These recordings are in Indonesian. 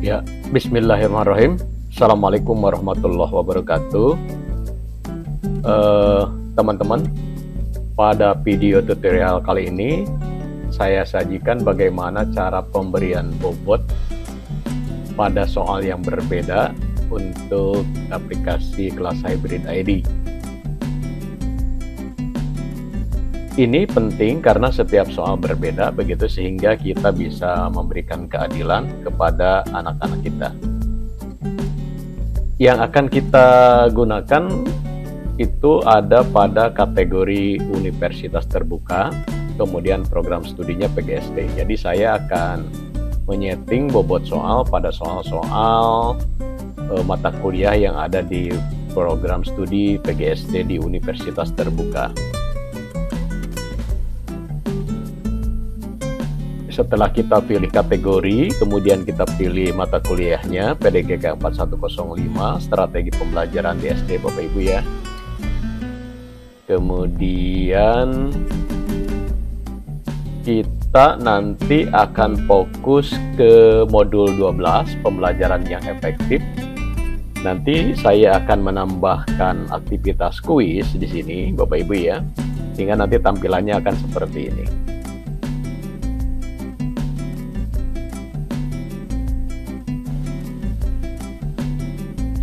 Ya, bismillahirrahmanirrahim. Assalamualaikum warahmatullahi wabarakatuh. Teman-teman, pada video tutorial kali ini saya sajikan bagaimana cara pemberian bobot pada soal yang berbeda untuk aplikasi kelas hybrid ID. Ini penting karena setiap soal berbeda begitu, sehingga kita bisa memberikan keadilan kepada anak-anak kita. Yang akan kita gunakan itu ada pada kategori universitas terbuka, kemudian program studinya PGSD. Jadi saya akan menyeting bobot soal pada soal-soal mata kuliah yang ada di program studi PGSD di universitas terbuka. Setelah kita pilih kategori, kemudian kita pilih mata kuliahnya, PDGK 4105, strategi pembelajaran di SD Bapak Ibu ya. Kemudian kita nanti akan fokus ke modul 12, pembelajaran yang efektif. Nanti saya akan menambahkan aktivitas kuis di sini Bapak Ibu ya, sehingga nanti tampilannya akan seperti ini.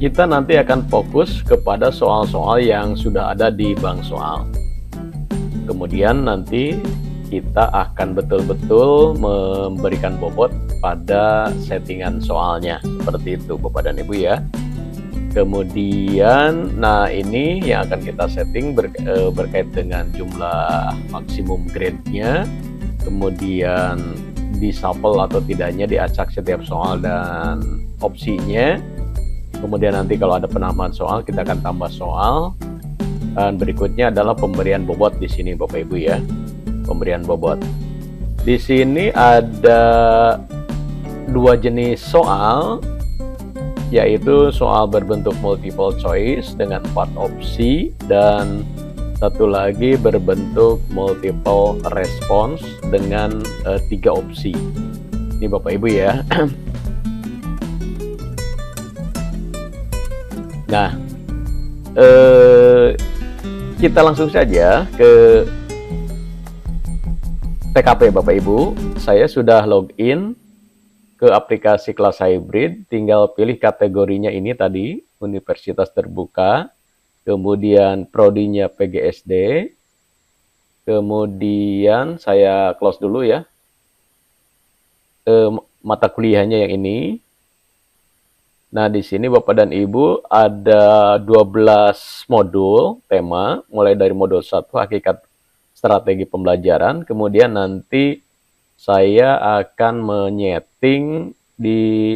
Kita nanti akan fokus kepada soal-soal yang sudah ada di bank soal. Kemudian nanti kita akan betul-betul memberikan bobot pada settingan soalnya. Seperti itu Bapak dan Ibu ya. Kemudian, nah ini yang akan kita setting berkait dengan jumlah maksimum grade-nya. Kemudian dishuffle atau tidaknya diacak setiap soal dan opsinya. Kemudian nanti kalau ada penambahan soal, kita akan tambah soal. Dan berikutnya adalah pemberian bobot di sini Bapak Ibu ya. Pemberian bobot. Di sini ada dua jenis soal, yaitu soal berbentuk multiple choice dengan 4 opsi, dan satu lagi berbentuk multiple response dengan 3 opsi. Ini Bapak Ibu ya. Nah, kita langsung saja ke TKP Bapak Ibu. Saya sudah login ke aplikasi kelas hybrid, tinggal pilih kategorinya ini tadi, universitas terbuka, kemudian prodinya PGSD, kemudian saya close dulu ya, mata kuliahnya yang ini. Nah, di sini Bapak dan Ibu ada 12 modul tema, mulai dari modul 1 hakikat strategi pembelajaran, kemudian nanti saya akan menyeting di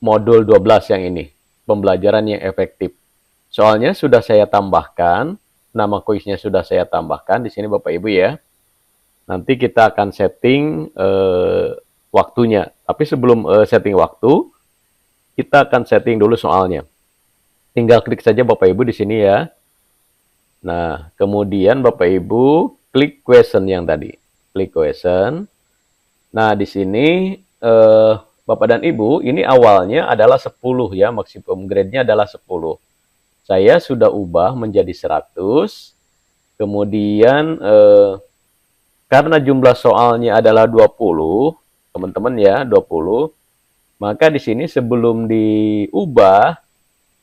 modul 12 yang ini, pembelajaran yang efektif. Soalnya sudah saya tambahkan, nama kuisnya sudah saya tambahkan di sini Bapak Ibu ya. Nanti kita akan setting waktunya, tapi sebelum setting waktu, kita akan setting dulu soalnya. Tinggal klik saja Bapak Ibu di sini ya. Nah, kemudian Bapak Ibu klik question yang tadi. Klik question. Nah, di sini Bapak dan Ibu, ini awalnya adalah 10 ya, maksimum grade-nya adalah 10. Saya sudah ubah menjadi 100. Kemudian karena jumlah soalnya adalah 20, teman-teman ya, 20. Maka di sini sebelum diubah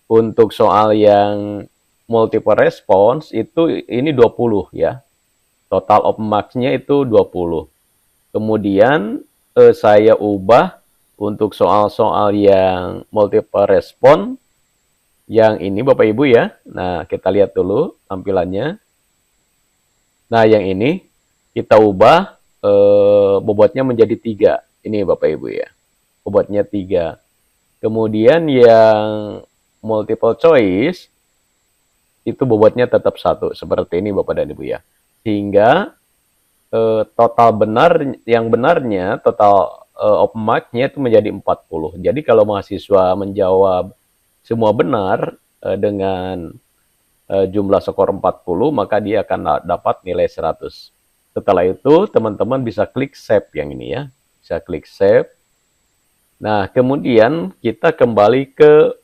untuk soal yang multiple response itu ini 20 ya. Total of marks-nya itu 20. Kemudian saya ubah untuk soal-soal yang multiple response yang ini Bapak Ibu ya. Nah, kita lihat dulu tampilannya. Nah, yang ini kita ubah bobotnya menjadi 3. Ini Bapak Ibu ya. Bobotnya 3. Kemudian yang multiple choice itu bobotnya tetap 1. Seperti ini Bapak dan Ibu ya. Sehingga total benarnya total of mark-nya itu menjadi 40. Jadi kalau mahasiswa menjawab semua benar dengan jumlah skor 40, maka dia akan dapat nilai 100. Setelah itu teman-teman bisa klik save yang ini ya. Bisa klik save. Nah, kemudian kita kembali ke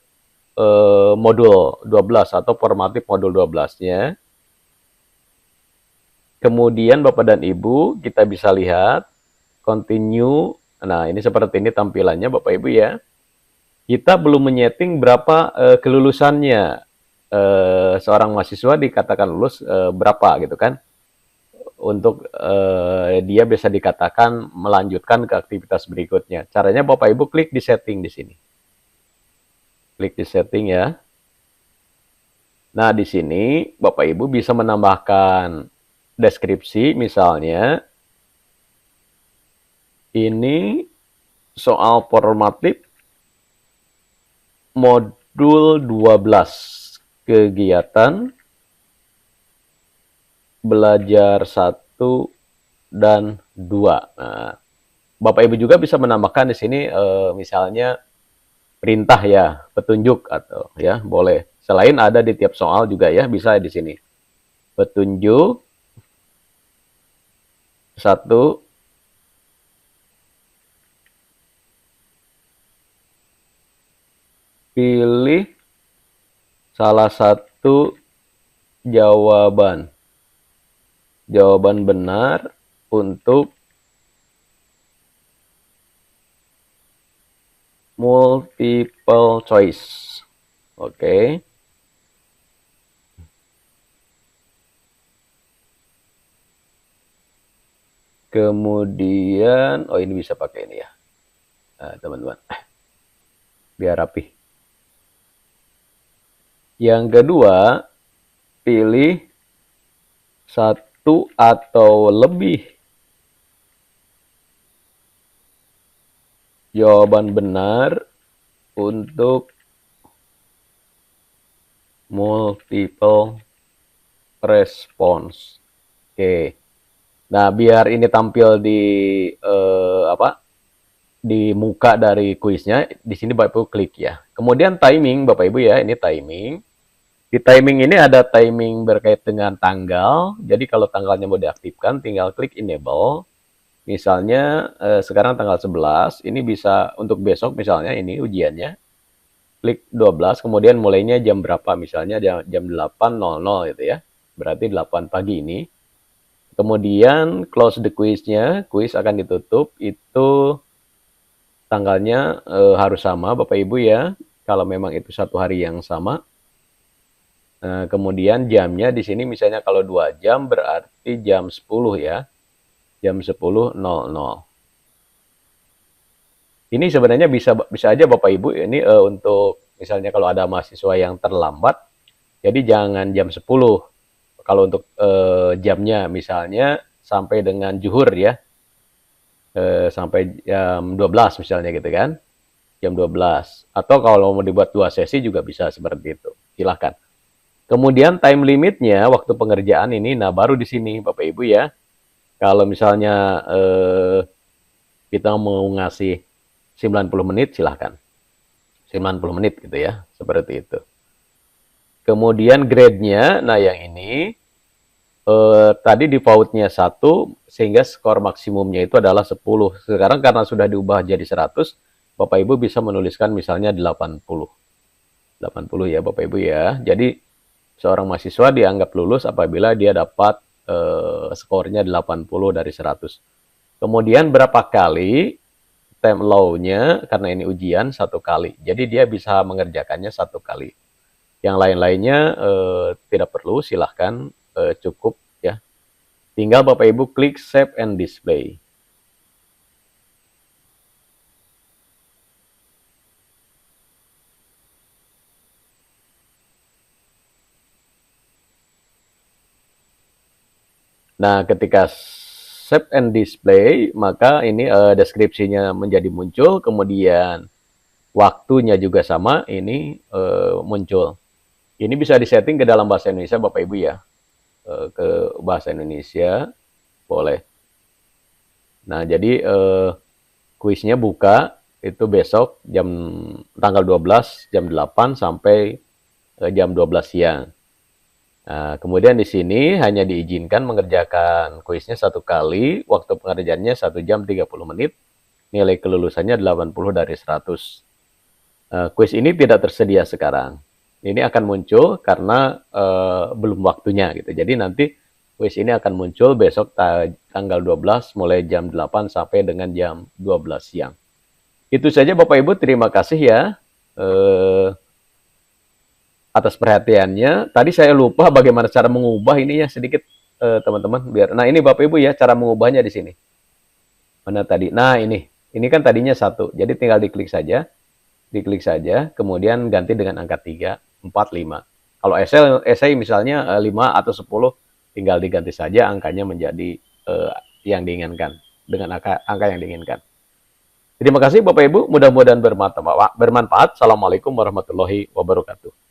modul 12 atau formatif modul 12-nya. Kemudian Bapak dan Ibu, kita bisa lihat continue. Nah, ini seperti ini tampilannya Bapak Ibu ya. Kita belum menyeting berapa kelulusannya. Seorang mahasiswa dikatakan lulus berapa gitu kan. Untuk dia bisa dikatakan melanjutkan ke aktivitas berikutnya. Caranya Bapak Ibu klik di setting di sini. Klik di setting ya. Nah, di sini Bapak Ibu bisa menambahkan deskripsi misalnya ini soal formatif modul 12 kegiatan belajar 1 dan 2. Nah, Bapak Ibu juga bisa menambahkan di sini misalnya perintah ya, petunjuk atau ya, boleh. Selain ada di tiap soal juga ya, bisa di sini. Petunjuk 1 pilih salah satu jawaban. Jawaban benar untuk multiple choice. Oke. Kemudian, oh ini bisa pakai ini ya. Nah, teman-teman. Biar rapi. Yang kedua, pilih 1 atau lebih jawaban benar untuk multiple response. Oke. Nah, biar ini tampil di di muka dari kuisnya, di sini Bapak Ibu klik ya. Kemudian timing Bapak Ibu ya, ini timing. Di timing ini ada timing berkait dengan tanggal. Jadi kalau tanggalnya mau diaktifkan, tinggal klik enable. Misalnya sekarang tanggal 11, ini bisa untuk besok misalnya ini ujiannya. Klik 12, kemudian mulainya jam berapa misalnya jam 8.00 gitu ya. Berarti 8 pagi ini. Kemudian close the quiz-nya, quiz akan ditutup itu tanggalnya harus sama Bapak Ibu ya. Kalau memang itu satu hari yang sama. Kemudian jamnya di sini misalnya kalau 2 jam berarti jam 10 ya. Jam 10.00. Ini sebenarnya bisa aja Bapak Ibu ini untuk misalnya kalau ada mahasiswa yang terlambat, jadi jangan jam 10. Kalau untuk jamnya misalnya sampai dengan zuhur ya. Sampai jam 12 misalnya gitu kan. Jam 12. Atau kalau mau dibuat 2 sesi juga bisa seperti itu. Silahkan. Kemudian time limitnya waktu pengerjaan ini, nah baru di sini Bapak Ibu ya. Kalau misalnya kita mau ngasih 90 menit silahkan. 90 menit gitu ya, seperti itu. Kemudian grade-nya, nah yang ini tadi default-nya 1 sehingga skor maksimumnya itu adalah 10. Sekarang karena sudah diubah jadi 100, Bapak Ibu bisa menuliskan misalnya 80. 80 ya Bapak Ibu ya. Jadi seorang mahasiswa dianggap lulus apabila dia dapat skornya 80 dari 100. Kemudian berapa kali time allow-nya, karena ini ujian 1 kali. Jadi dia bisa mengerjakannya 1 kali. Yang lain-lainnya tidak perlu, silahkan cukup ya. Tinggal Bapak Ibu klik save and display. Nah, ketika save and display, maka ini deskripsinya menjadi muncul, kemudian waktunya juga sama, ini muncul. Ini bisa disetting ke dalam bahasa Indonesia Bapak Ibu ya. Ke bahasa Indonesia, boleh. Nah, jadi kuisnya buka, itu besok tanggal 12, jam 8 sampai jam 12 siang. Nah, kemudian di sini hanya diizinkan mengerjakan kuisnya 1 kali, waktu pengerjaannya 1 jam 30 menit. nilai kelulusannya 80 dari 100. Kuis ini tidak tersedia sekarang. Ini akan muncul karena belum waktunya gitu. Jadi nanti kuis ini akan muncul besok tanggal 12 mulai jam 8 sampai dengan jam 12 siang. Itu saja Bapak Ibu, terima kasih ya atas perhatiannya. Tadi saya lupa bagaimana cara mengubah ini ya sedikit teman-teman biar. Nah, ini Bapak Ibu ya cara mengubahnya di sini. Mana tadi? Nah, ini kan tadinya 1. Jadi tinggal diklik saja, kemudian ganti dengan angka 3, 4, 5. Kalau esai misalnya 5 atau 10, tinggal diganti saja angkanya menjadi yang diinginkan, dengan angka yang diinginkan. Terima kasih Bapak Ibu, mudah-mudahan bermanfaat. Assalamualaikum warahmatullahi wabarakatuh.